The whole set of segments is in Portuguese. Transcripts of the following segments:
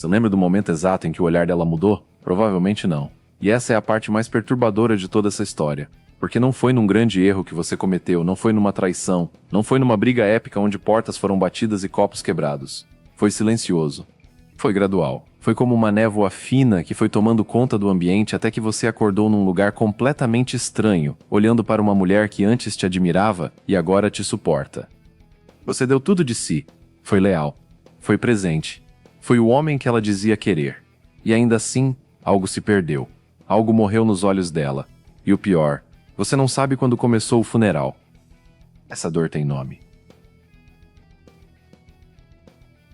Você lembra do momento exato em que o olhar dela mudou? Provavelmente não. E essa é a parte mais perturbadora de toda essa história. Porque não foi num grande erro que você cometeu, não foi numa traição, não foi numa briga épica onde portas foram batidas e copos quebrados. Foi silencioso. Foi gradual. Foi como uma névoa fina que foi tomando conta do ambiente até que você acordou num lugar completamente estranho, olhando para uma mulher que antes te admirava e agora te suporta. Você deu tudo de si. Foi leal. Foi presente. Foi o homem que ela dizia querer. E ainda assim, algo se perdeu. Algo morreu nos olhos dela. E o pior, você não sabe quando começou o funeral. Essa dor tem nome.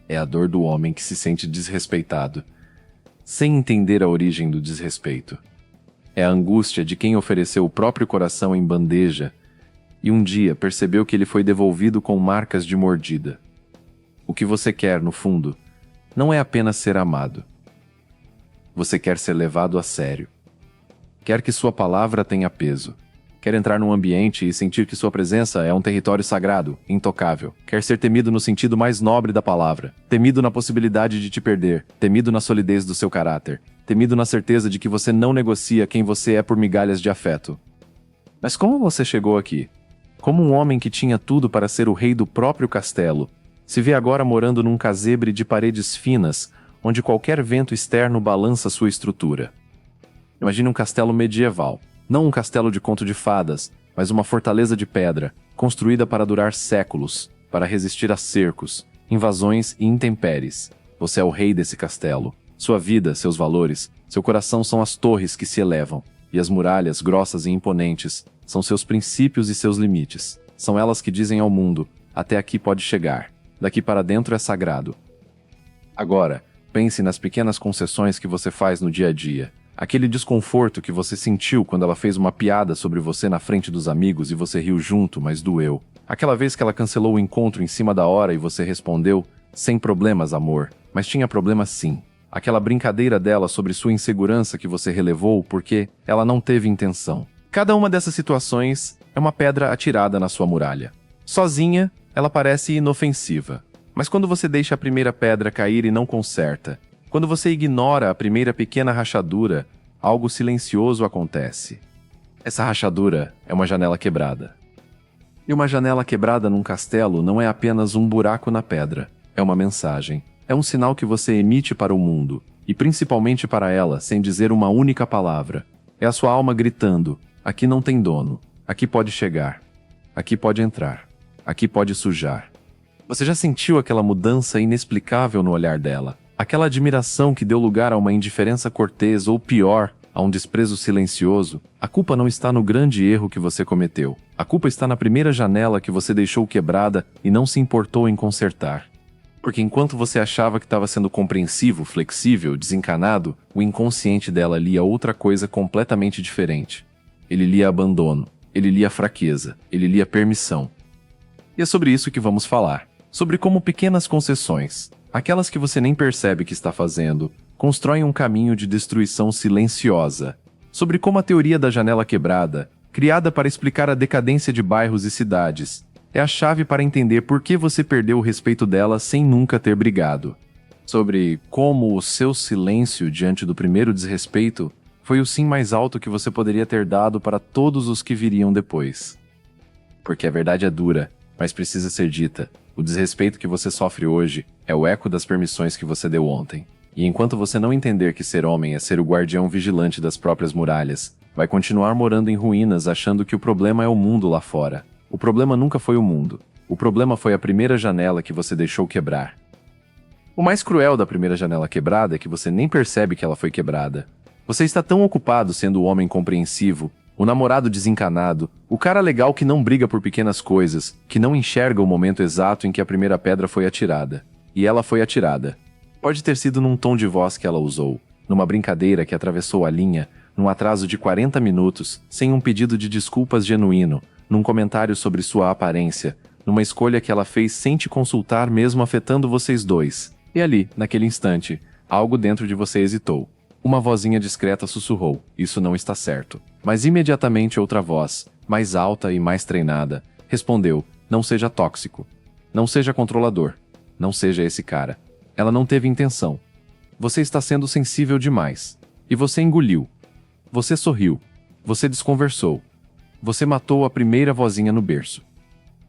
É a dor do homem que se sente desrespeitado, sem entender a origem do desrespeito. É a angústia de quem ofereceu o próprio coração em bandeja e um dia percebeu que ele foi devolvido com marcas de mordida. O que você quer, no fundo, não é apenas ser amado. Você quer ser levado a sério. Quer que sua palavra tenha peso. Quer entrar num ambiente e sentir que sua presença é um território sagrado, intocável. Quer ser temido no sentido mais nobre da palavra. Temido na possibilidade de te perder. Temido na solidez do seu caráter. Temido na certeza de que você não negocia quem você é por migalhas de afeto. Mas como você chegou aqui? Como um homem que tinha tudo para ser o rei do próprio castelo, se vê agora morando num casebre de paredes finas, onde qualquer vento externo balança sua estrutura. Imagine um castelo medieval. Não um castelo de conto de fadas, mas uma fortaleza de pedra, construída para durar séculos, para resistir a cercos, invasões e intempéries. Você é o rei desse castelo. Sua vida, seus valores, seu coração são as torres que se elevam, e as muralhas, grossas e imponentes, são seus princípios e seus limites. São elas que dizem ao mundo, até aqui pode chegar, daqui para dentro é sagrado. Agora, pense nas pequenas concessões que você faz no dia a dia. Aquele desconforto que você sentiu quando ela fez uma piada sobre você na frente dos amigos e você riu junto, mas doeu. Aquela vez que ela cancelou o encontro em cima da hora e você respondeu, sem problemas, amor, mas tinha problemas sim. Aquela brincadeira dela sobre sua insegurança que você relevou porque ela não teve intenção. Cada uma dessas situações é uma pedra atirada na sua muralha. Sozinha, ela parece inofensiva. Mas quando você deixa a primeira pedra cair e não conserta, quando você ignora a primeira pequena rachadura, algo silencioso acontece. Essa rachadura é uma janela quebrada. E uma janela quebrada num castelo não é apenas um buraco na pedra. É uma mensagem. É um sinal que você emite para o mundo, e principalmente para ela, sem dizer uma única palavra. É a sua alma gritando, aqui não tem dono, aqui pode chegar, aqui pode entrar, aqui pode sujar. Você já sentiu aquela mudança inexplicável no olhar dela? Aquela admiração que deu lugar a uma indiferença cortês ou pior, a um desprezo silencioso? A culpa não está no grande erro que você cometeu. A culpa está na primeira janela que você deixou quebrada e não se importou em consertar. Porque enquanto você achava que estava sendo compreensivo, flexível, desencanado, o inconsciente dela lia outra coisa completamente diferente. Ele lia abandono, ele lia fraqueza, ele lia permissão. E é sobre isso que vamos falar. Sobre como pequenas concessões, aquelas que você nem percebe que está fazendo, constroem um caminho de destruição silenciosa. Sobre como a teoria da janela quebrada, criada para explicar a decadência de bairros e cidades, é a chave para entender por que você perdeu o respeito dela sem nunca ter brigado. Sobre como o seu silêncio diante do primeiro desrespeito foi o sim mais alto que você poderia ter dado para todos os que viriam depois. Porque a verdade é dura, mas precisa ser dita. O desrespeito que você sofre hoje é o eco das permissões que você deu ontem. E enquanto você não entender que ser homem é ser o guardião vigilante das próprias muralhas, vai continuar morando em ruínas achando que o problema é o mundo lá fora. O problema nunca foi o mundo. O problema foi a primeira janela que você deixou quebrar. O mais cruel da primeira janela quebrada é que você nem percebe que ela foi quebrada. Você está tão ocupado sendo o homem compreensivo, o namorado desencanado, o cara legal que não briga por pequenas coisas, que não enxerga o momento exato em que a primeira pedra foi atirada. E ela foi atirada. Pode ter sido num tom de voz que ela usou, numa brincadeira que atravessou a linha, num atraso de 40 minutos, sem um pedido de desculpas genuíno, num comentário sobre sua aparência, numa escolha que ela fez sem te consultar mesmo afetando vocês dois. E ali, naquele instante, algo dentro de você hesitou. Uma vozinha discreta sussurrou, isso não está certo. Mas imediatamente outra voz, mais alta e mais treinada, respondeu, não seja tóxico. Não seja controlador. Não seja esse cara. Ela não teve intenção. Você está sendo sensível demais. E você engoliu. Você sorriu. Você desconversou. Você matou a primeira vozinha no berço.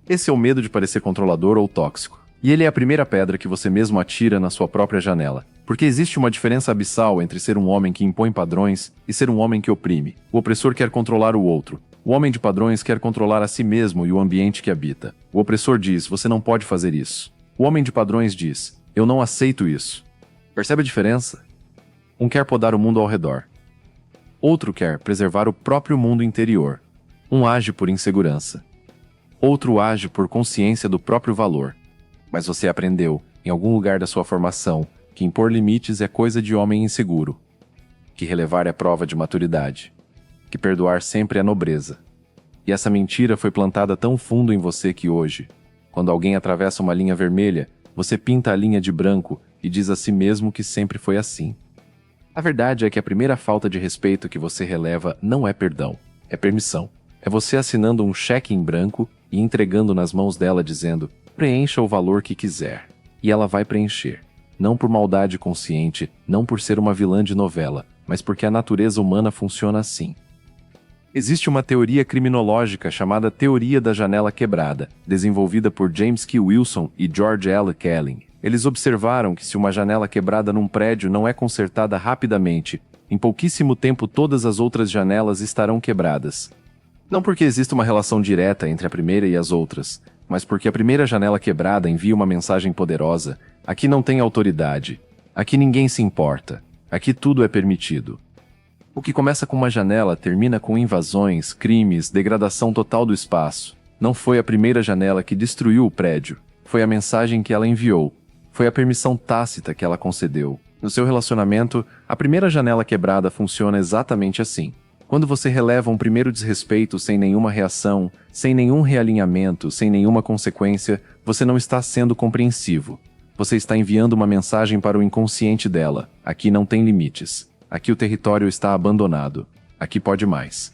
Esse é o medo de parecer controlador ou tóxico. E ele é a primeira pedra que você mesmo atira na sua própria janela. Porque existe uma diferença abissal entre ser um homem que impõe padrões e ser um homem que oprime. O opressor quer controlar o outro. O homem de padrões quer controlar a si mesmo e o ambiente que habita. O opressor diz, você não pode fazer isso. O homem de padrões diz, eu não aceito isso. Percebe a diferença? Um quer podar o mundo ao redor. Outro quer preservar o próprio mundo interior. Um age por insegurança. Outro age por consciência do próprio valor. Mas você aprendeu, em algum lugar da sua formação, que impor limites é coisa de homem inseguro. Que relevar é prova de maturidade. Que perdoar sempre é nobreza. E essa mentira foi plantada tão fundo em você que hoje, quando alguém atravessa uma linha vermelha, você pinta a linha de branco e diz a si mesmo que sempre foi assim. A verdade é que a primeira falta de respeito que você releva não é perdão, é permissão. É você assinando um cheque em branco e entregando nas mãos dela dizendo, preencha o valor que quiser. E ela vai preencher. Não por maldade consciente, não por ser uma vilã de novela, mas porque a natureza humana funciona assim. Existe uma teoria criminológica chamada Teoria da Janela Quebrada, desenvolvida por James Q. Wilson e George L. Kelling. Eles observaram que se uma janela quebrada num prédio não é consertada rapidamente, em pouquíssimo tempo todas as outras janelas estarão quebradas. Não porque exista uma relação direta entre a primeira e as outras, mas porque a primeira janela quebrada envia uma mensagem poderosa: aqui não tem autoridade, aqui ninguém se importa, aqui tudo é permitido. O que começa com uma janela termina com invasões, crimes, degradação total do espaço. Não foi a primeira janela que destruiu o prédio, foi a mensagem que ela enviou, foi a permissão tácita que ela concedeu. No seu relacionamento, a primeira janela quebrada funciona exatamente assim. Quando você releva um primeiro desrespeito sem nenhuma reação, sem nenhum realinhamento, sem nenhuma consequência, você não está sendo compreensivo. Você está enviando uma mensagem para o inconsciente dela. Aqui não tem limites. Aqui o território está abandonado. Aqui pode mais.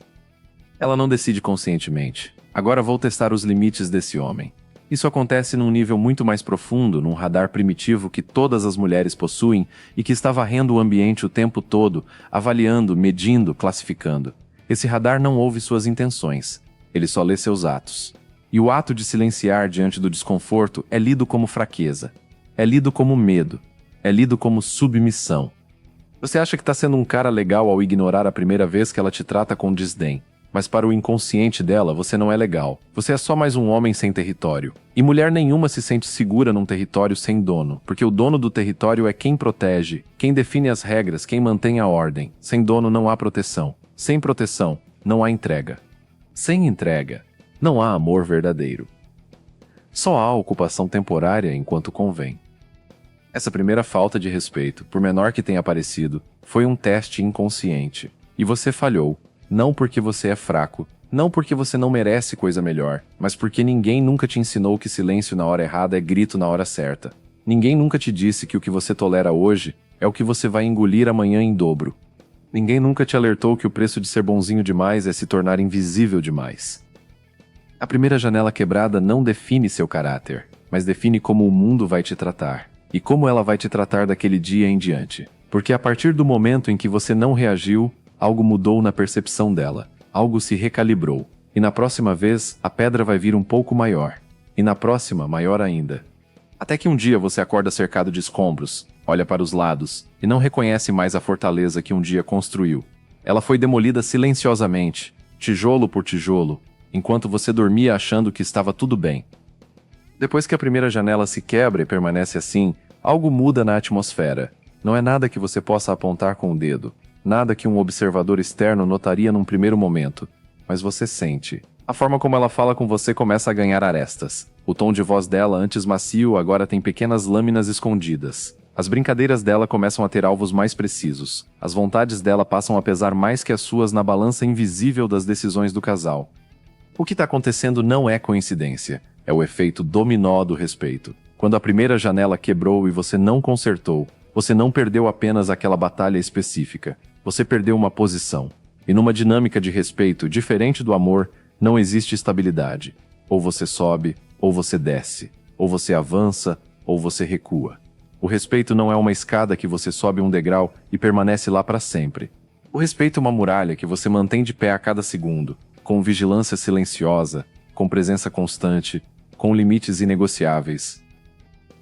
Ela não decide conscientemente. Agora vou testar os limites desse homem. Isso acontece num nível muito mais profundo, num radar primitivo que todas as mulheres possuem e que está varrendo o ambiente o tempo todo, avaliando, medindo, classificando. Esse radar não ouve suas intenções. Ele só lê seus atos. E o ato de silenciar diante do desconforto é lido como fraqueza. É lido como medo. É lido como submissão. Você acha que está sendo um cara legal ao ignorar a primeira vez que ela te trata com desdém. Mas para o inconsciente dela, você não é legal. Você é só mais um homem sem território. E mulher nenhuma se sente segura num território sem dono, porque o dono do território é quem protege, quem define as regras, quem mantém a ordem. Sem dono não há proteção. Sem proteção, não há entrega. Sem entrega, não há amor verdadeiro. Só há ocupação temporária enquanto convém. Essa primeira falta de respeito, por menor que tenha parecido, foi um teste inconsciente. E você falhou, não porque você é fraco, não porque você não merece coisa melhor, mas porque ninguém nunca te ensinou que silêncio na hora errada é grito na hora certa. Ninguém nunca te disse que o que você tolera hoje é o que você vai engolir amanhã em dobro. Ninguém nunca te alertou que o preço de ser bonzinho demais é se tornar invisível demais. A primeira janela quebrada não define seu caráter, mas define como o mundo vai te tratar. E como ela vai te tratar daquele dia em diante. Porque a partir do momento em que você não reagiu, algo mudou na percepção dela. Algo se recalibrou. E na próxima vez, a pedra vai vir um pouco maior. E na próxima, maior ainda. Até que um dia você acorda cercado de escombros, olha para os lados, e não reconhece mais a fortaleza que um dia construiu. Ela foi demolida silenciosamente, tijolo por tijolo, enquanto você dormia achando que estava tudo bem. Depois que a primeira janela se quebra e permanece assim, algo muda na atmosfera. Não é nada que você possa apontar com o dedo, nada que um observador externo notaria num primeiro momento, mas você sente. A forma como ela fala com você começa a ganhar arestas. O tom de voz dela, antes macio, agora tem pequenas lâminas escondidas. As brincadeiras dela começam a ter alvos mais precisos. As vontades dela passam a pesar mais que as suas na balança invisível das decisões do casal. O que está acontecendo não é coincidência. É o efeito dominó do respeito. Quando a primeira janela quebrou e você não consertou, você não perdeu apenas aquela batalha específica. Você perdeu uma posição. E numa dinâmica de respeito diferente do amor, não existe estabilidade. Ou você sobe, ou você desce. Ou você avança, ou você recua. O respeito não é uma escada que você sobe um degrau e permanece lá para sempre. O respeito é uma muralha que você mantém de pé a cada segundo, com vigilância silenciosa, com presença constante, com limites inegociáveis.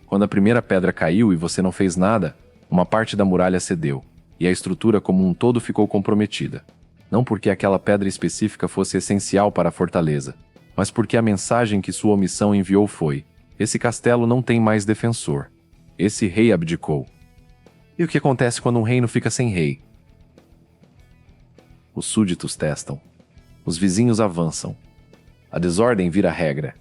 Quando a primeira pedra caiu e você não fez nada, uma parte da muralha cedeu, e a estrutura como um todo ficou comprometida. Não porque aquela pedra específica fosse essencial para a fortaleza, mas porque a mensagem que sua omissão enviou foi: esse castelo não tem mais defensor. Esse rei abdicou. E o que acontece quando um reino fica sem rei? Os súditos testam. Os vizinhos avançam. A desordem vira regra.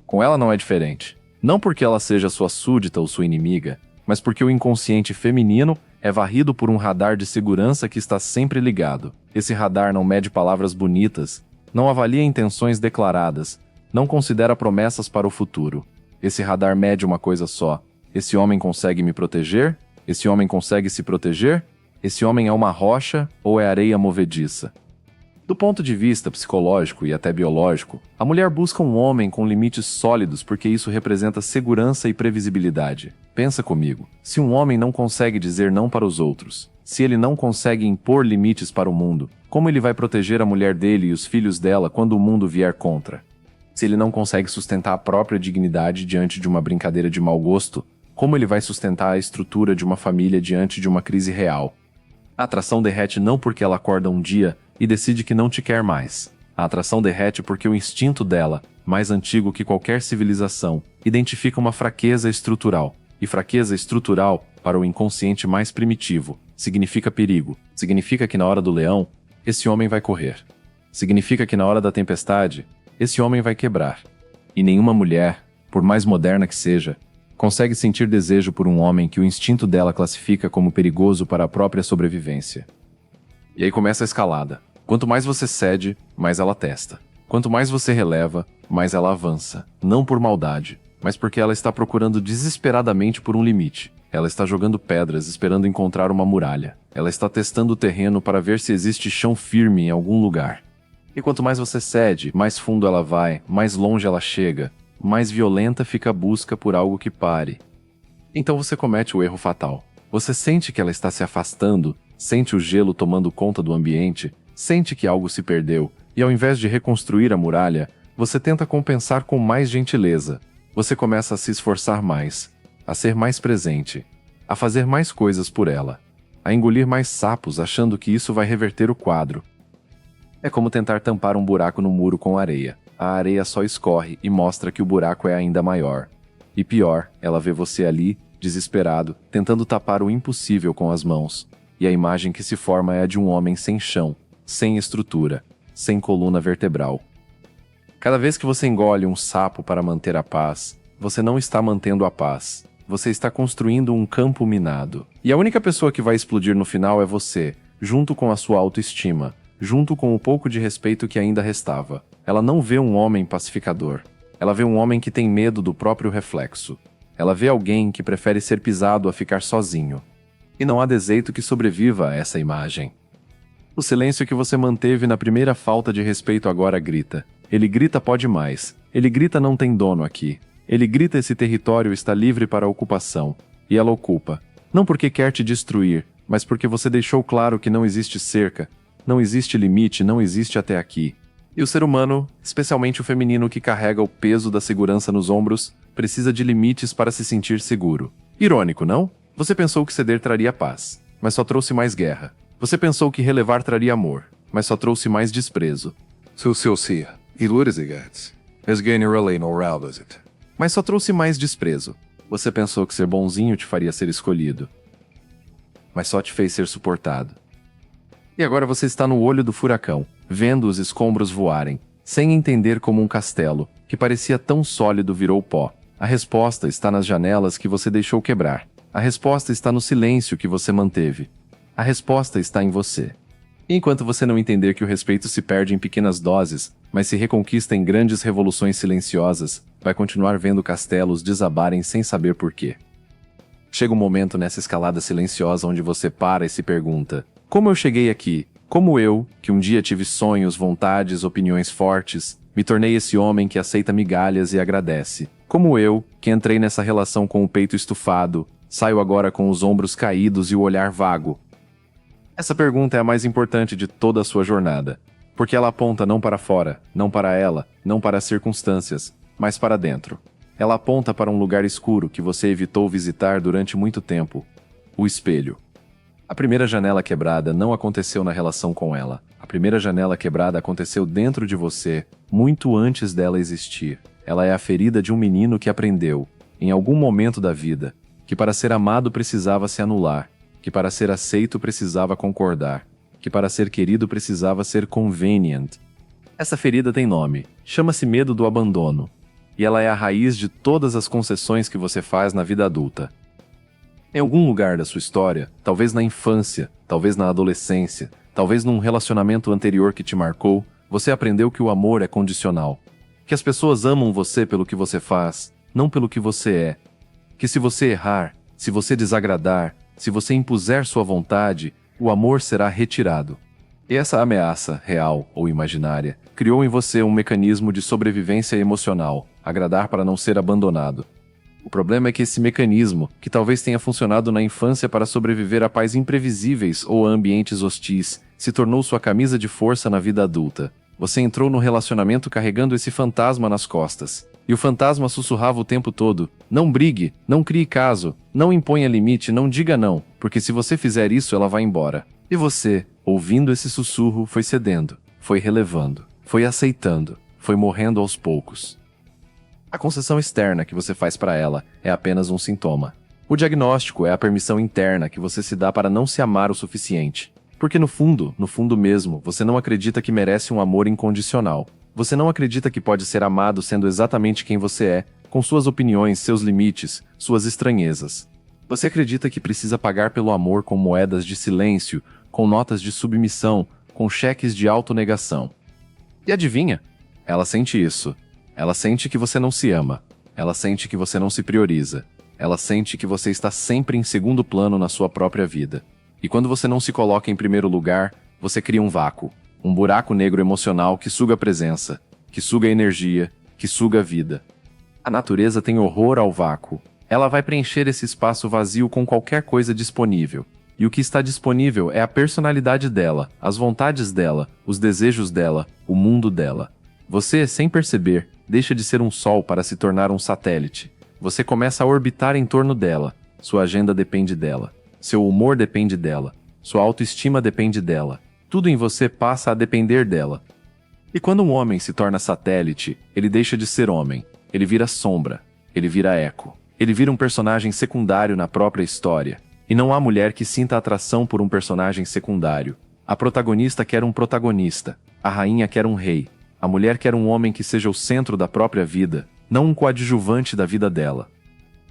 Com ela não é diferente. Não porque ela seja sua súdita ou sua inimiga, mas porque o inconsciente feminino é varrido por um radar de segurança que está sempre ligado. Esse radar não mede palavras bonitas, não avalia intenções declaradas, não considera promessas para o futuro. Esse radar mede uma coisa só: esse homem consegue me proteger? Esse homem consegue se proteger? Esse homem é uma rocha ou é areia movediça? Do ponto de vista psicológico e até biológico, a mulher busca um homem com limites sólidos porque isso representa segurança e previsibilidade. Pensa comigo, se um homem não consegue dizer não para os outros, se ele não consegue impor limites para o mundo, como ele vai proteger a mulher dele e os filhos dela quando o mundo vier contra? Se ele não consegue sustentar a própria dignidade diante de uma brincadeira de mau gosto, como ele vai sustentar a estrutura de uma família diante de uma crise real? A atração derrete não porque ela acorda um dia e decide que não te quer mais. A atração derrete porque o instinto dela, mais antigo que qualquer civilização, identifica uma fraqueza estrutural. E fraqueza estrutural, para o inconsciente mais primitivo, significa perigo. Significa que na hora do leão, esse homem vai correr. Significa que na hora da tempestade, esse homem vai quebrar. E nenhuma mulher, por mais moderna que seja, consegue sentir desejo por um homem que o instinto dela classifica como perigoso para a própria sobrevivência. E aí começa a escalada. Quanto mais você cede, mais ela testa. Quanto mais você releva, mais ela avança. Não por maldade, mas porque ela está procurando desesperadamente por um limite. Ela está jogando pedras esperando encontrar uma muralha. Ela está testando o terreno para ver se existe chão firme em algum lugar. E quanto mais você cede, mais fundo ela vai, mais longe ela chega, mais violenta fica a busca por algo que pare. Então você comete o erro fatal. Você sente que ela está se afastando, sente o gelo tomando conta do ambiente, sente que algo se perdeu, e ao invés de reconstruir a muralha, você tenta compensar com mais gentileza. Você começa a se esforçar mais, a ser mais presente, a fazer mais coisas por ela, a engolir mais sapos achando que isso vai reverter o quadro. É como tentar tampar um buraco no muro com areia. A areia só escorre e mostra que o buraco é ainda maior. E pior, ela vê você ali, desesperado, tentando tapar o impossível com as mãos. E a imagem que se forma é a de um homem sem chão, sem estrutura, sem coluna vertebral. Cada vez que você engole um sapo para manter a paz, você não está mantendo a paz. Você está construindo um campo minado. E a única pessoa que vai explodir no final é você, junto com a sua autoestima, junto com o pouco de respeito que ainda restava. Ela não vê um homem pacificador. Ela vê um homem que tem medo do próprio reflexo. Ela vê alguém que prefere ser pisado a ficar sozinho. E não há deseito que sobreviva a essa imagem. O silêncio que você manteve na primeira falta de respeito agora grita. Ele grita pode mais. Ele grita não tem dono aqui. Ele grita esse território está livre para ocupação. E ela ocupa. Não porque quer te destruir, mas porque você deixou claro que não existe cerca, não existe limite, não existe até aqui. E o ser humano, especialmente o feminino que carrega o peso da segurança nos ombros, precisa de limites para se sentir seguro. Irônico, não? Você pensou que ceder traria paz, mas só trouxe mais guerra. Você pensou que relevar traria amor, mas só trouxe mais desprezo. Mas só trouxe mais desprezo. Você pensou que ser bonzinho te faria ser escolhido, mas só te fez ser suportado. E agora você está no olho do furacão, vendo os escombros voarem, sem entender como um castelo, que parecia tão sólido virou pó. A resposta está nas janelas que você deixou quebrar. A resposta está no silêncio que você manteve. A resposta está em você. E enquanto você não entender que o respeito se perde em pequenas doses, mas se reconquista em grandes revoluções silenciosas, vai continuar vendo castelos desabarem sem saber por quê. Chega um momento nessa escalada silenciosa onde você para e se pergunta: como eu cheguei aqui? Como eu, que um dia tive sonhos, vontades, opiniões fortes, me tornei esse homem que aceita migalhas e agradece? Como eu, que entrei nessa relação com o peito estufado, Saio agora com os ombros caídos e o olhar vago. Essa pergunta é a mais importante de toda a sua jornada, porque ela aponta não para fora, não para ela, não para as circunstâncias, mas para dentro. Ela aponta para um lugar escuro que você evitou visitar durante muito tempo: o espelho. A primeira janela quebrada não aconteceu na relação com ela. A primeira janela quebrada aconteceu dentro de você, muito antes dela existir. Ela é a ferida de um menino que aprendeu, em algum momento da vida, que para ser amado precisava se anular, que para ser aceito precisava concordar, que para ser querido precisava ser convenient. Essa ferida tem nome, chama-se medo do abandono, e ela é a raiz de todas as concessões que você faz na vida adulta. Em algum lugar da sua história, talvez na infância, talvez na adolescência, talvez num relacionamento anterior que te marcou, você aprendeu que o amor é condicional, que as pessoas amam você pelo que você faz, não pelo que você é, que se você errar, se você desagradar, se você impuser sua vontade, o amor será retirado. E essa ameaça, real ou imaginária, criou em você um mecanismo de sobrevivência emocional, agradar para não ser abandonado. O problema é que esse mecanismo, que talvez tenha funcionado na infância para sobreviver a pais imprevisíveis ou a ambientes hostis, se tornou sua camisa de força na vida adulta. Você entrou no relacionamento carregando esse fantasma nas costas. E o fantasma sussurrava o tempo todo: não brigue, não crie caso, não imponha limite, não diga não, porque se você fizer isso ela vai embora. E você, ouvindo esse sussurro, foi cedendo, foi relevando, foi aceitando, foi morrendo aos poucos. A concessão externa que você faz para ela é apenas um sintoma. O diagnóstico é a permissão interna que você se dá para não se amar o suficiente. Porque no fundo mesmo, você não acredita que merece um amor incondicional. Você não acredita que pode ser amado sendo exatamente quem você é, com suas opiniões, seus limites, suas estranhezas. Você acredita que precisa pagar pelo amor com moedas de silêncio, com notas de submissão, com cheques de autonegação. E adivinha? Ela sente isso. Ela sente que você não se ama. Ela sente que você não se prioriza. Ela sente que você está sempre em segundo plano na sua própria vida. E quando você não se coloca em primeiro lugar, você cria um vácuo. Um buraco negro emocional que suga a presença, que suga a energia, que suga a vida. A natureza tem horror ao vácuo. Ela vai preencher esse espaço vazio com qualquer coisa disponível. E o que está disponível é a personalidade dela, as vontades dela, os desejos dela, o mundo dela. Você, sem perceber, deixa de ser um sol para se tornar um satélite. Você começa a orbitar em torno dela. Sua agenda depende dela. Seu humor depende dela. Sua autoestima depende dela. Tudo em você passa a depender dela. E quando um homem se torna satélite, ele deixa de ser homem. Ele vira sombra. Ele vira eco. Ele vira um personagem secundário na própria história. E não há mulher que sinta atração por um personagem secundário. A protagonista quer um protagonista. A rainha quer um rei. A mulher quer um homem que seja o centro da própria vida, não um coadjuvante da vida dela.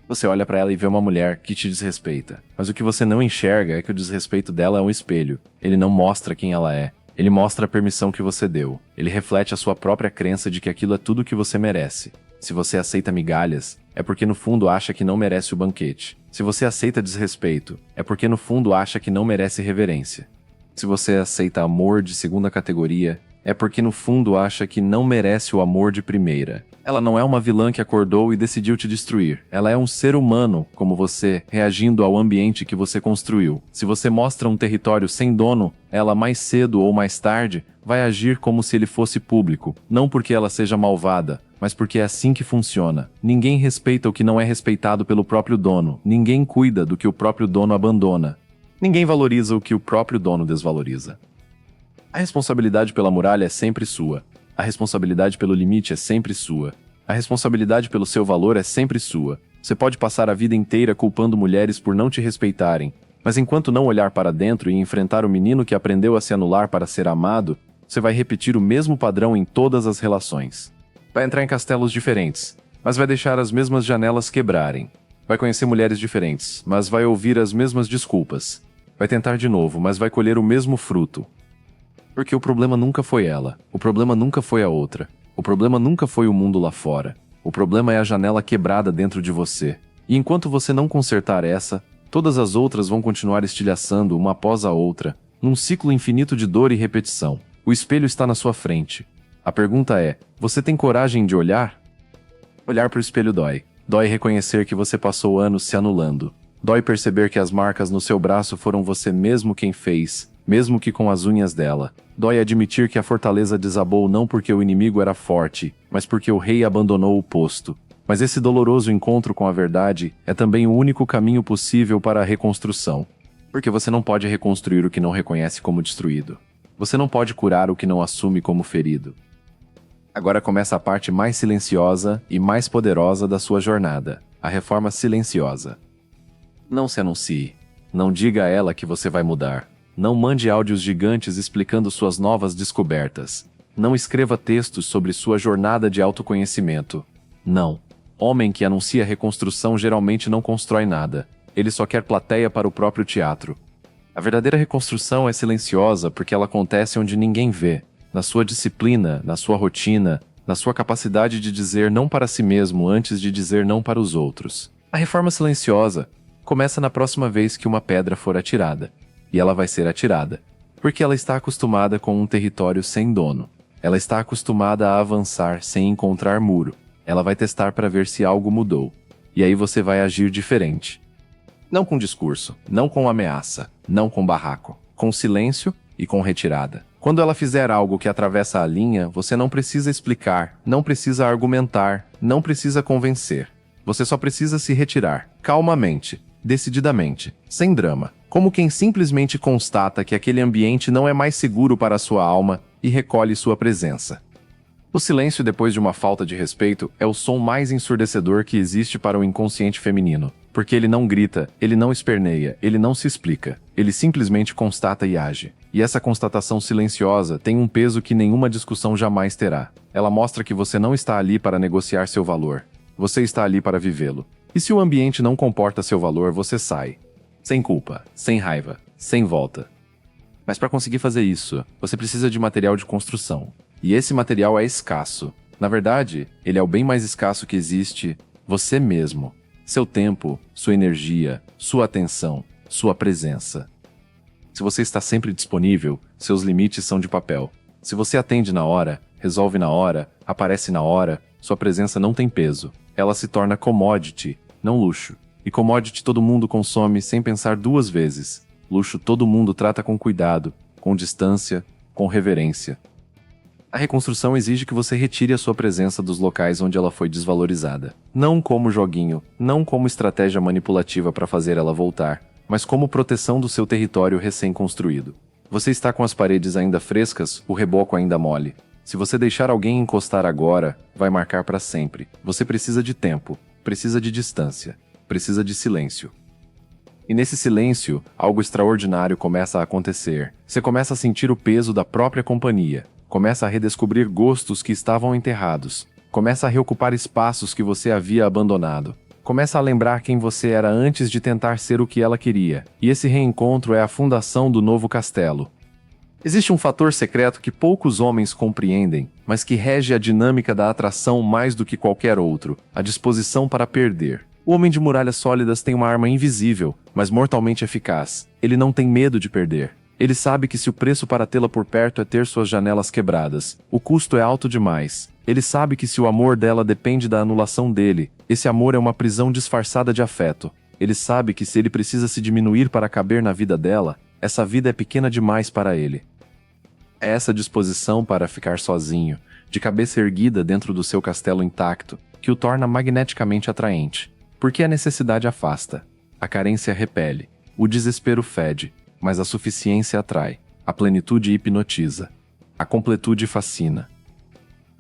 Você olha para ela e vê uma mulher que te desrespeita. Mas o que você não enxerga é que o desrespeito dela é um espelho. Ele não mostra quem ela é. Ele mostra a permissão que você deu. Ele reflete a sua própria crença de que aquilo é tudo que você merece. Se você aceita migalhas, é porque no fundo acha que não merece o banquete. Se você aceita desrespeito, é porque no fundo acha que não merece reverência. Se você aceita amor de segunda categoria, é porque no fundo acha que não merece o amor de primeira. Ela não é uma vilã que acordou e decidiu te destruir. Ela é um ser humano, como você, reagindo ao ambiente que você construiu. Se você mostra um território sem dono, ela mais cedo ou mais tarde vai agir como se ele fosse público. Não porque ela seja malvada, mas porque é assim que funciona. Ninguém respeita o que não é respeitado pelo próprio dono. Ninguém cuida do que o próprio dono abandona. Ninguém valoriza o que o próprio dono desvaloriza. A responsabilidade pela muralha é sempre sua. A responsabilidade pelo limite é sempre sua. A responsabilidade pelo seu valor é sempre sua. Você pode passar a vida inteira culpando mulheres por não te respeitarem, mas enquanto não olhar para dentro e enfrentar o menino que aprendeu a se anular para ser amado, você vai repetir o mesmo padrão em todas as relações. Vai entrar em castelos diferentes, mas vai deixar as mesmas janelas quebrarem. Vai conhecer mulheres diferentes, mas vai ouvir as mesmas desculpas. Vai tentar de novo, mas vai colher o mesmo fruto. Porque o problema nunca foi ela. O problema nunca foi a outra. O problema nunca foi o mundo lá fora. O problema é a janela quebrada dentro de você. E enquanto você não consertar essa, todas as outras vão continuar estilhaçando uma após a outra, num ciclo infinito de dor e repetição. O espelho está na sua frente. A pergunta é, você tem coragem de olhar? Olhar para o espelho dói. Dói reconhecer que você passou anos se anulando. Dói perceber que as marcas no seu braço foram você mesmo quem fez, mesmo que com as unhas dela. Dói admitir que a fortaleza desabou não porque o inimigo era forte, mas porque o rei abandonou o posto. Mas esse doloroso encontro com a verdade é também o único caminho possível para a reconstrução. Porque você não pode reconstruir o que não reconhece como destruído. Você não pode curar o que não assume como ferido. Agora começa a parte mais silenciosa e mais poderosa da sua jornada, a reforma silenciosa. Não se anuncie. Não diga a ela que você vai mudar. Não mande áudios gigantes explicando suas novas descobertas. Não escreva textos sobre sua jornada de autoconhecimento. Não. Homem que anuncia reconstrução geralmente não constrói nada. Ele só quer plateia para o próprio teatro. A verdadeira reconstrução é silenciosa porque ela acontece onde ninguém vê. Na sua disciplina, na sua rotina, na sua capacidade de dizer não para si mesmo antes de dizer não para os outros. A reforma silenciosa começa na próxima vez que uma pedra for atirada. E ela vai ser atirada. Porque ela está acostumada com um território sem dono. Ela está acostumada a avançar sem encontrar muro. Ela vai testar para ver se algo mudou. E aí você vai agir diferente. Não com discurso, não com ameaça, não com barraco. Com silêncio e com retirada. Quando ela fizer algo que atravessa a linha, você não precisa explicar, não precisa argumentar, não precisa convencer. Você só precisa se retirar, calmamente, decididamente, sem drama, como quem simplesmente constata que aquele ambiente não é mais seguro para a sua alma e recolhe sua presença. O silêncio depois de uma falta de respeito é o som mais ensurdecedor que existe para o inconsciente feminino, porque ele não grita, ele não esperneia, ele não se explica, ele simplesmente constata e age. E essa constatação silenciosa tem um peso que nenhuma discussão jamais terá. Ela mostra que você não está ali para negociar seu valor, você está ali para vivê-lo. E se o ambiente não comporta seu valor, você sai. Sem culpa, sem raiva, sem volta. Mas para conseguir fazer isso, você precisa de material de construção. E esse material é escasso. Na verdade, ele é o bem mais escasso que existe, você mesmo. Seu tempo, sua energia, sua atenção, sua presença. Se você está sempre disponível, seus limites são de papel. Se você atende na hora, resolve na hora, aparece na hora, sua presença não tem peso. Ela se torna commodity, não luxo. E commodity todo mundo consome sem pensar duas vezes. Luxo todo mundo trata com cuidado, com distância, com reverência. A reconstrução exige que você retire a sua presença dos locais onde ela foi desvalorizada. Não como joguinho, não como estratégia manipulativa para fazer ela voltar, mas como proteção do seu território recém-construído. Você está com as paredes ainda frescas, o reboco ainda mole. Se você deixar alguém encostar agora, vai marcar para sempre. Você precisa de tempo, precisa de distância, precisa de silêncio. E nesse silêncio, algo extraordinário começa a acontecer. Você começa a sentir o peso da própria companhia. Começa a redescobrir gostos que estavam enterrados. Começa a reocupar espaços que você havia abandonado. Começa a lembrar quem você era antes de tentar ser o que ela queria. E esse reencontro é a fundação do novo castelo. Existe um fator secreto que poucos homens compreendem, mas que rege a dinâmica da atração mais do que qualquer outro: a disposição para perder. O homem de muralhas sólidas tem uma arma invisível, mas mortalmente eficaz. Ele não tem medo de perder. Ele sabe que se o preço para tê-la por perto é ter suas janelas quebradas, o custo é alto demais. Ele sabe que se o amor dela depende da anulação dele, esse amor é uma prisão disfarçada de afeto. Ele sabe que se ele precisa se diminuir para caber na vida dela, essa vida é pequena demais para ele. É essa disposição para ficar sozinho, de cabeça erguida dentro do seu castelo intacto, que o torna magneticamente atraente. Porque a necessidade afasta, a carência repele, o desespero fede, mas a suficiência atrai, a plenitude hipnotiza, a completude fascina.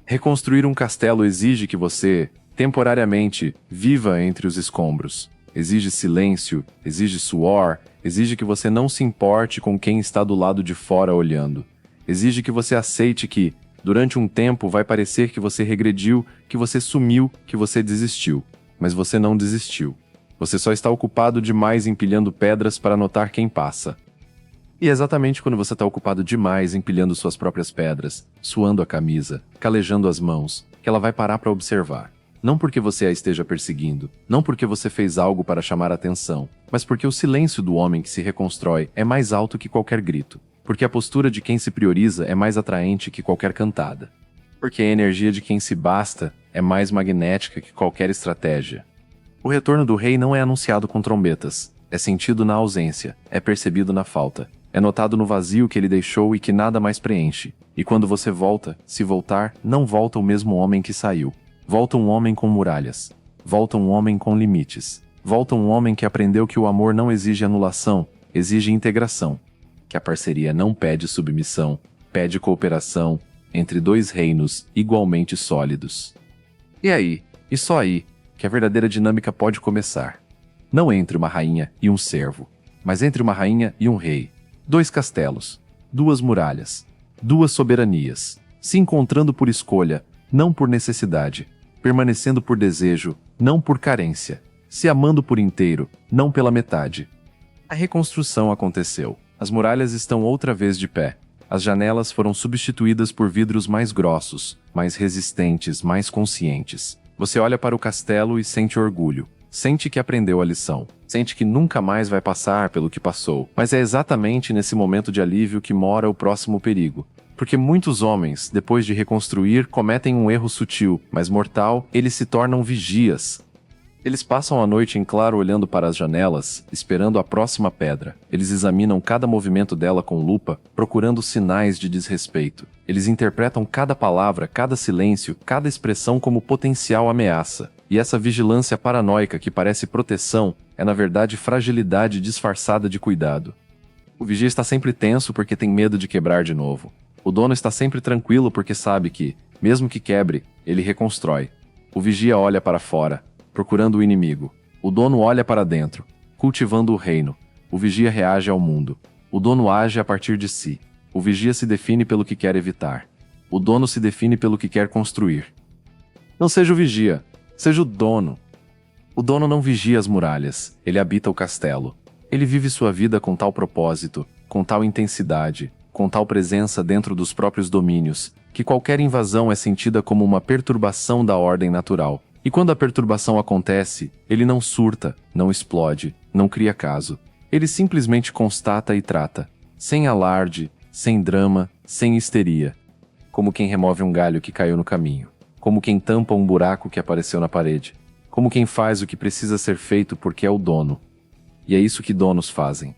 Reconstruir um castelo exige que você, temporariamente, viva entre os escombros. Exige silêncio, exige suor, exige que você não se importe com quem está do lado de fora olhando. Exige que você aceite que, durante um tempo, vai parecer que você regrediu, que você sumiu, que você desistiu. Mas você não desistiu. Você só está ocupado demais empilhando pedras para notar quem passa. E é exatamente quando você está ocupado demais empilhando suas próprias pedras, suando a camisa, calejando as mãos, que ela vai parar para observar. Não porque você a esteja perseguindo, não porque você fez algo para chamar a atenção, mas porque o silêncio do homem que se reconstrói é mais alto que qualquer grito. Porque a postura de quem se prioriza é mais atraente que qualquer cantada. Porque a energia de quem se basta é mais magnética que qualquer estratégia. O retorno do rei não é anunciado com trombetas. é sentido na ausência, é percebido na falta, é notado no vazio que ele deixou e que nada mais preenche. E quando você volta, se voltar, não volta o mesmo homem que saiu. Volta um homem com muralhas. Volta um homem com limites. Volta um homem que aprendeu que o amor não exige anulação, exige integração. Que a parceria não pede submissão, pede cooperação entre dois reinos igualmente sólidos. E aí, e só aí, que a verdadeira dinâmica pode começar. Não entre uma rainha e um servo, mas entre uma rainha e um rei. Dois castelos, duas muralhas, duas soberanias, se encontrando por escolha, não por necessidade, permanecendo por desejo, não por carência, se amando por inteiro, não pela metade. A reconstrução aconteceu. As muralhas estão outra vez de pé. As janelas foram substituídas por vidros mais grossos, mais resistentes, mais conscientes. Você olha para o castelo e sente orgulho. Sente que aprendeu a lição. Sente que nunca mais vai passar pelo que passou. Mas é exatamente nesse momento de alívio que mora o próximo perigo. Porque muitos homens, depois de reconstruir, cometem um erro sutil, mas mortal, eles se tornam vigias. Eles passam a noite em claro olhando para as janelas, esperando a próxima pedra. Eles examinam cada movimento dela com lupa, procurando sinais de desrespeito. Eles interpretam cada palavra, cada silêncio, cada expressão como potencial ameaça. E essa vigilância paranoica que parece proteção é na verdade fragilidade disfarçada de cuidado. O vigia está sempre tenso porque tem medo de quebrar de novo. O dono está sempre tranquilo porque sabe que, mesmo que quebre, ele reconstrói. O vigia olha para fora, procurando o inimigo. O dono olha para dentro, cultivando o reino. O vigia reage ao mundo. O dono age a partir de si. O vigia se define pelo que quer evitar. O dono se define pelo que quer construir. Não seja o vigia, seja o dono. O dono não vigia as muralhas, ele habita o castelo. Ele vive sua vida com tal propósito, com tal intensidade, com tal presença dentro dos próprios domínios, que qualquer invasão é sentida como uma perturbação da ordem natural. E quando a perturbação acontece, ele não surta, não explode, não cria caso. Ele simplesmente constata e trata, sem alarde, sem drama, sem histeria. Como quem remove um galho que caiu no caminho. Como quem tampa um buraco que apareceu na parede. Como quem faz o que precisa ser feito porque é o dono. E é isso que donos fazem.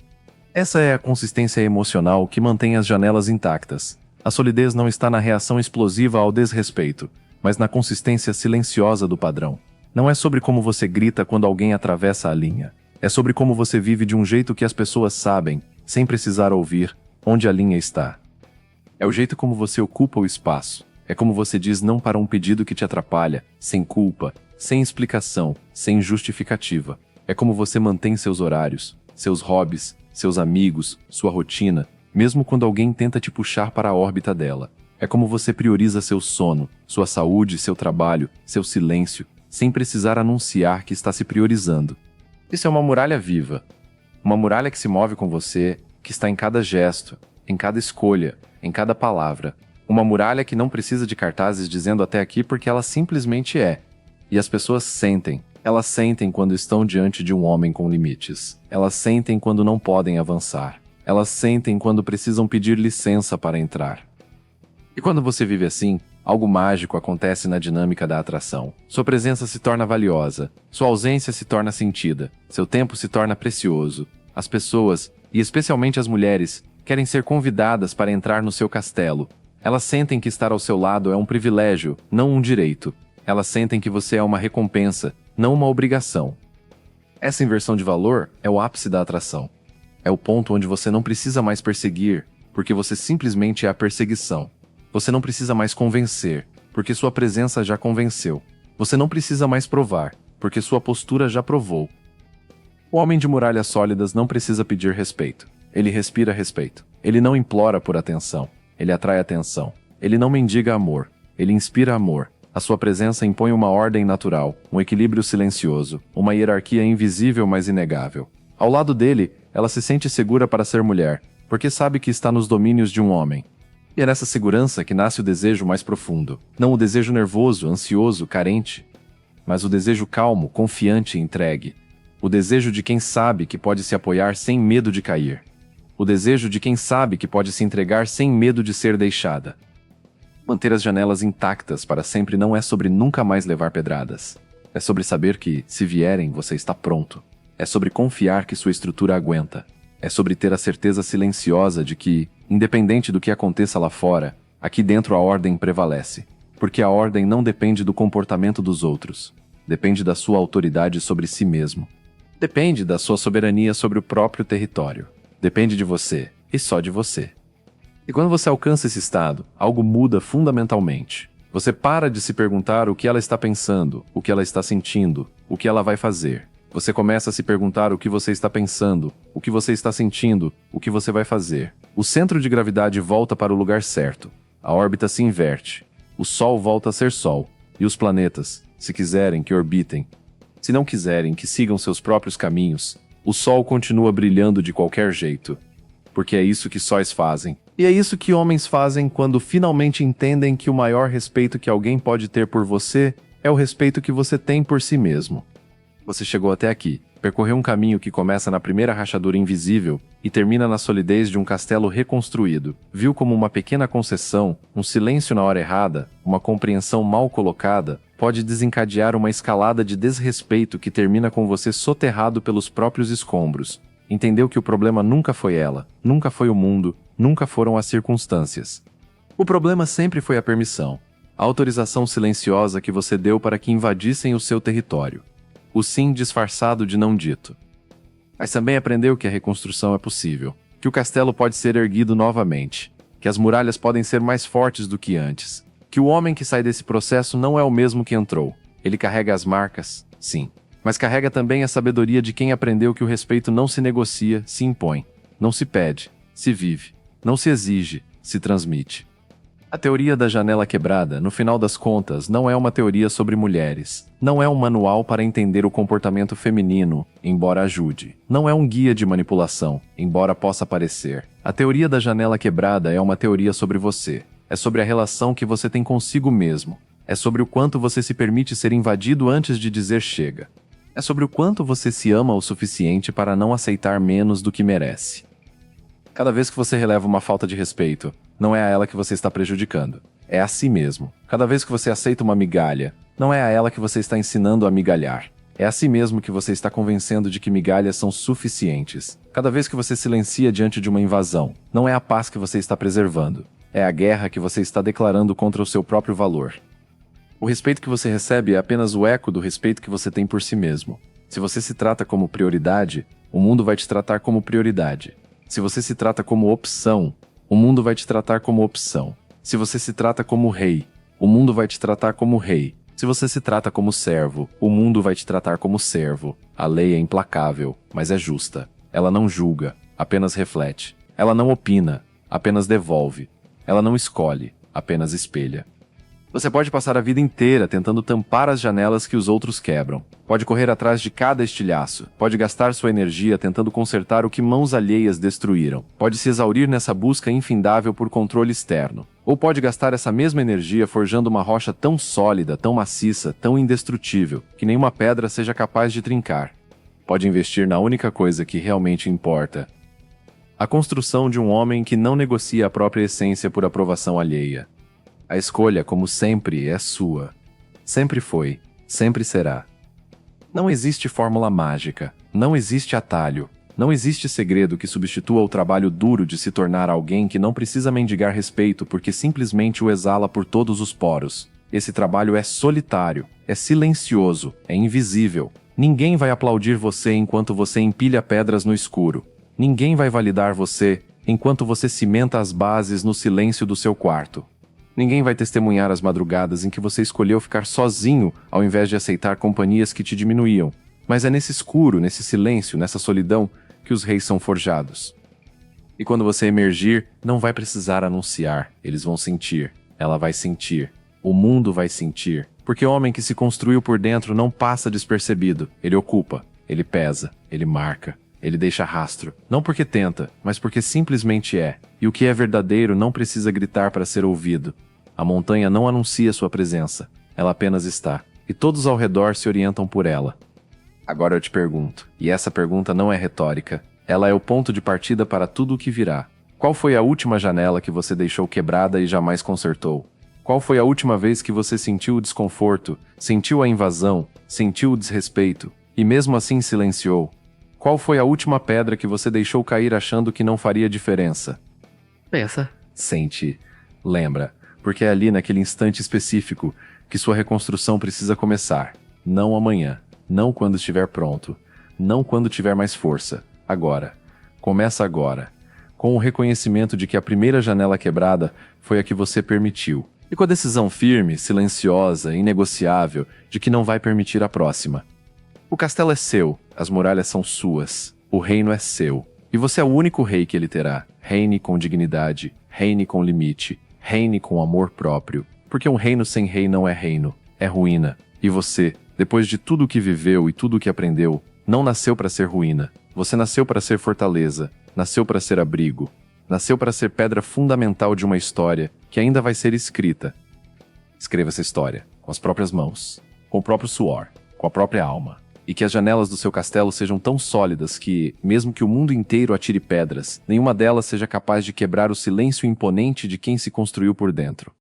Essa é a consistência emocional que mantém as janelas intactas. A solidez não está na reação explosiva ao desrespeito, mas na consistência silenciosa do padrão. Não é sobre como você grita quando alguém atravessa a linha. É sobre como você vive de um jeito que as pessoas sabem, sem precisar ouvir, onde a linha está. É o jeito como você ocupa o espaço. É como você diz não para um pedido que te atrapalha, sem culpa, sem explicação, sem justificativa. É como você mantém seus horários, seus hobbies, seus amigos, sua rotina, mesmo quando alguém tenta te puxar para a órbita dela. É como você prioriza seu sono, sua saúde, seu trabalho, seu silêncio, sem precisar anunciar que está se priorizando. Isso é uma muralha viva. Uma muralha que se move com você, que está em cada gesto, em cada escolha, em cada palavra. Uma muralha que não precisa de cartazes dizendo até aqui porque ela simplesmente é. E as pessoas sentem. Elas sentem quando estão diante de um homem com limites. Elas sentem quando não podem avançar. Elas sentem quando precisam pedir licença para entrar. E quando você vive assim, algo mágico acontece na dinâmica da atração. Sua presença se torna valiosa, sua ausência se torna sentida, seu tempo se torna precioso. As pessoas, e especialmente as mulheres, querem ser convidadas para entrar no seu castelo. Elas sentem que estar ao seu lado é um privilégio, não um direito. Elas sentem que você é uma recompensa, não uma obrigação. Essa inversão de valor é o ápice da atração. É o ponto onde você não precisa mais perseguir, porque você simplesmente é a perseguição. Você não precisa mais convencer, porque sua presença já convenceu. Você não precisa mais provar, porque sua postura já provou. O homem de muralhas sólidas não precisa pedir respeito. Ele respira respeito. Ele não implora por atenção. Ele atrai atenção. Ele não mendiga amor. Ele inspira amor. A sua presença impõe uma ordem natural, um equilíbrio silencioso, uma hierarquia invisível mas inegável. Ao lado dele, ela se sente segura para ser mulher, porque sabe que está nos domínios de um homem. E é nessa segurança que nasce o desejo mais profundo. Não o desejo nervoso, ansioso, carente, mas o desejo calmo, confiante e entregue. O desejo de quem sabe que pode se apoiar sem medo de cair. O desejo de quem sabe que pode se entregar sem medo de ser deixada. Manter as janelas intactas para sempre não é sobre nunca mais levar pedradas. É sobre saber que, se vierem, você está pronto. É sobre confiar que sua estrutura aguenta. É sobre ter a certeza silenciosa de que, independente do que aconteça lá fora, aqui dentro a ordem prevalece. Porque a ordem não depende do comportamento dos outros. Depende da sua autoridade sobre si mesmo. Depende da sua soberania sobre o próprio território. Depende de você, e só de você. E quando você alcança esse estado, algo muda fundamentalmente. Você para de se perguntar o que ela está pensando, o que ela está sentindo, o que ela vai fazer. Você começa a se perguntar o que você está pensando, o que você está sentindo, o que você vai fazer. O centro de gravidade volta para o lugar certo. A órbita se inverte. O Sol volta a ser Sol. E os planetas, se quiserem, que orbitem. Se não quiserem, que sigam seus próprios caminhos. O Sol continua brilhando de qualquer jeito. Porque é isso que sóis fazem. E é isso que homens fazem quando finalmente entendem que o maior respeito que alguém pode ter por você é o respeito que você tem por si mesmo. Você chegou até aqui, percorreu um caminho que começa na primeira rachadura invisível e termina na solidez de um castelo reconstruído. Viu como uma pequena concessão, um silêncio na hora errada, uma compreensão mal colocada, pode desencadear uma escalada de desrespeito que termina com você soterrado pelos próprios escombros. Entendeu que o problema nunca foi ela, nunca foi o mundo, nunca foram as circunstâncias. O problema sempre foi a permissão, a autorização silenciosa que você deu para que invadissem o seu território. O sim disfarçado de não dito. Mas também aprendeu que a reconstrução é possível, que o castelo pode ser erguido novamente, que as muralhas podem ser mais fortes do que antes, que o homem que sai desse processo não é o mesmo que entrou. Ele carrega as marcas, sim, mas carrega também a sabedoria de quem aprendeu que o respeito não se negocia, se impõe, não se pede, se vive, não se exige, se transmite. A teoria da janela quebrada, no final das contas, não é uma teoria sobre mulheres. Não é um manual para entender o comportamento feminino, embora ajude. Não é um guia de manipulação, embora possa parecer. A teoria da janela quebrada é uma teoria sobre você. É sobre a relação que você tem consigo mesmo. É sobre o quanto você se permite ser invadido antes de dizer chega. É sobre o quanto você se ama o suficiente para não aceitar menos do que merece. Cada vez que você releva uma falta de respeito, não é a ela que você está prejudicando. É a si mesmo. Cada vez que você aceita uma migalha, não é a ela que você está ensinando a migalhar. É a si mesmo que você está convencendo de que migalhas são suficientes. Cada vez que você silencia diante de uma invasão, não é a paz que você está preservando. É a guerra que você está declarando contra o seu próprio valor. O respeito que você recebe é apenas o eco do respeito que você tem por si mesmo. Se você se trata como prioridade, o mundo vai te tratar como prioridade. Se você se trata como opção, o mundo vai te tratar como opção. Se você se trata como rei, o mundo vai te tratar como rei. Se você se trata como servo, o mundo vai te tratar como servo. A lei é implacável, mas é justa. Ela não julga, apenas reflete. Ela não opina, apenas devolve. Ela não escolhe, apenas espelha. Você pode passar a vida inteira tentando tampar as janelas que os outros quebram. Pode correr atrás de cada estilhaço. Pode gastar sua energia tentando consertar o que mãos alheias destruíram. Pode se exaurir nessa busca infindável por controle externo. Ou pode gastar essa mesma energia forjando uma rocha tão sólida, tão maciça, tão indestrutível, que nenhuma pedra seja capaz de trincar. Pode investir na única coisa que realmente importa. A construção de um homem que não negocia a própria essência por aprovação alheia. A escolha, como sempre, é sua. Sempre foi, sempre será. Não existe fórmula mágica, não existe atalho, não existe segredo que substitua o trabalho duro de se tornar alguém que não precisa mendigar respeito porque simplesmente o exala por todos os poros. Esse trabalho é solitário, é silencioso, é invisível. Ninguém vai aplaudir você enquanto você empilha pedras no escuro. Ninguém vai validar você enquanto você cimenta as bases no silêncio do seu quarto. Ninguém vai testemunhar as madrugadas em que você escolheu ficar sozinho ao invés de aceitar companhias que te diminuíam. Mas é nesse escuro, nesse silêncio, nessa solidão, que os reis são forjados. E quando você emergir, não vai precisar anunciar. Eles vão sentir. Ela vai sentir. O mundo vai sentir. Porque o homem que se construiu por dentro não passa despercebido. Ele ocupa. Ele pesa. Ele marca. Ele deixa rastro. Não porque tenta, mas porque simplesmente é. E o que é verdadeiro não precisa gritar para ser ouvido. A montanha não anuncia sua presença, ela apenas está, e todos ao redor se orientam por ela. Agora eu te pergunto, e essa pergunta não é retórica, ela é o ponto de partida para tudo o que virá. Qual foi a última janela que você deixou quebrada e jamais consertou? Qual foi a última vez que você sentiu o desconforto, sentiu a invasão, sentiu o desrespeito, e mesmo assim silenciou? Qual foi a última pedra que você deixou cair achando que não faria diferença? Essa. Sente. Lembra, porque é ali naquele instante específico que sua reconstrução precisa começar. Não amanhã, não quando estiver pronto, não quando tiver mais força. Agora. Começa agora. Com o reconhecimento de que a primeira janela quebrada foi a que você permitiu. E com a decisão firme, silenciosa, inegociável de que não vai permitir a próxima. O castelo é seu, as muralhas são suas, o reino é seu. E você é o único rei que ele terá. Reine com dignidade, reine com limite, reine com amor próprio. Porque um reino sem rei não é reino, é ruína. E você, depois de tudo o que viveu e tudo o que aprendeu, não nasceu para ser ruína. Você nasceu para ser fortaleza, nasceu para ser abrigo, nasceu para ser pedra fundamental de uma história que ainda vai ser escrita. Escreva essa história, com as próprias mãos, com o próprio suor, com a própria alma. E que as janelas do seu castelo sejam tão sólidas que, mesmo que o mundo inteiro atire pedras, nenhuma delas seja capaz de quebrar o silêncio imponente de quem se construiu por dentro.